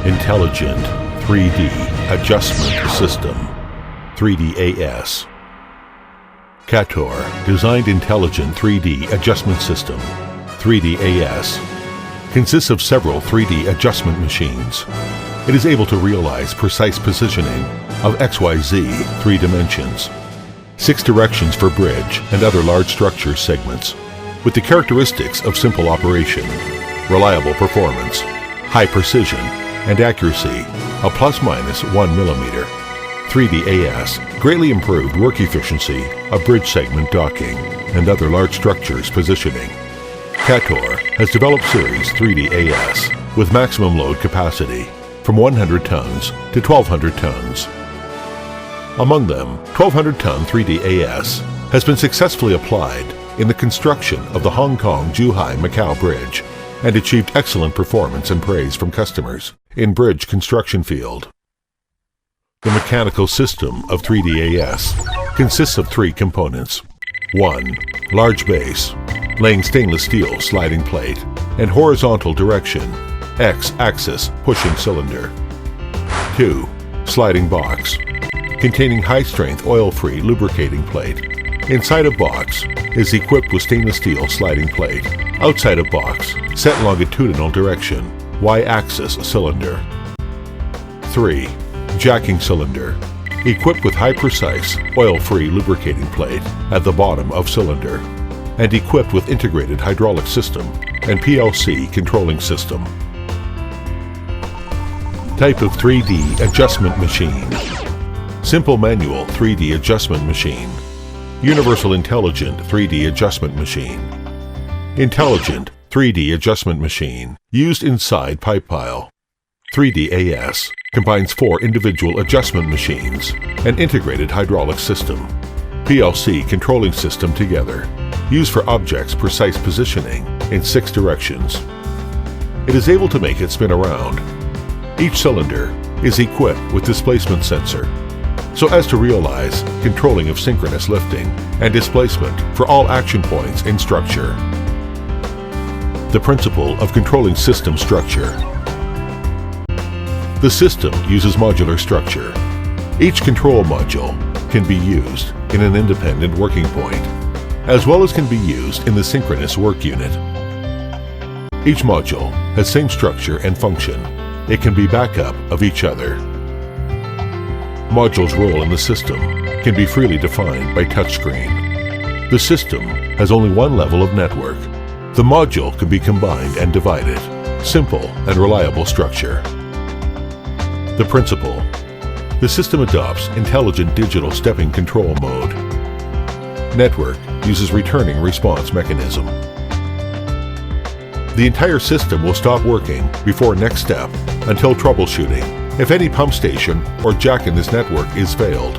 Intelligent 3D Adjustment System, 3DAS. Cator designed Intelligent 3D Adjustment System, 3DAS, consists of several 3D adjustment machines. It is able to realize precise positioning of XYZ 3 dimensions, 6 directions for bridge and other large structure segments, with the characteristics of simple operation, reliable performance, high precision, and accuracy of ±1 millimeter. 3DAS greatly improved work efficiency of bridge segment docking and other large structures positioning. Cator has developed Series 3DAS with maximum load capacity from 100 tons to 1,200 tons. Among them, 1,200-ton 3DAS has been successfully applied in the construction of the Hong Kong-Zhuhai-Macau Bridge and achieved excellent performance and praise from customers in bridge construction field. The mechanical system of 3DAS consists of 3 components. 1. Large base, laying stainless steel sliding plate and horizontal direction, X-axis pushing cylinder. 2. Sliding box, containing high-strength oil-free lubricating plate. Inside of box is equipped with stainless steel sliding plate. Outside of box, set longitudinal direction, Y-axis cylinder. 3. Jacking cylinder, equipped with high-precise, oil-free lubricating plate at the bottom of cylinder, and equipped with integrated hydraulic system and PLC controlling system. Type of 3D adjustment machine. Simple manual 3D adjustment machine. Universal intelligent 3D adjustment machine. Intelligent 3D adjustment machine used inside pipe pile. 3DAS combines 4 individual adjustment machines and integrated hydraulic system, PLC controlling system together, used for objects' precise positioning in 6 directions. It is able to make it spin around. Each cylinder is equipped with displacement sensor, so as to realize controlling of synchronous lifting and displacement for all action points in structure. The principle of controlling system structure. The system uses modular structure. Each control module can be used in an independent working point, as well as can be used in the synchronous work unit. Each module has same structure and function. It can be backup of each other. Module's role in the system can be freely defined by touchscreen. The system has only one level of network. The module can be combined and divided. Simple and reliable structure. The principle. The system adopts intelligent digital stepping control mode. Network uses returning response mechanism. The entire system will stop working before next step until troubleshooting if any pump station or jack in this network is failed.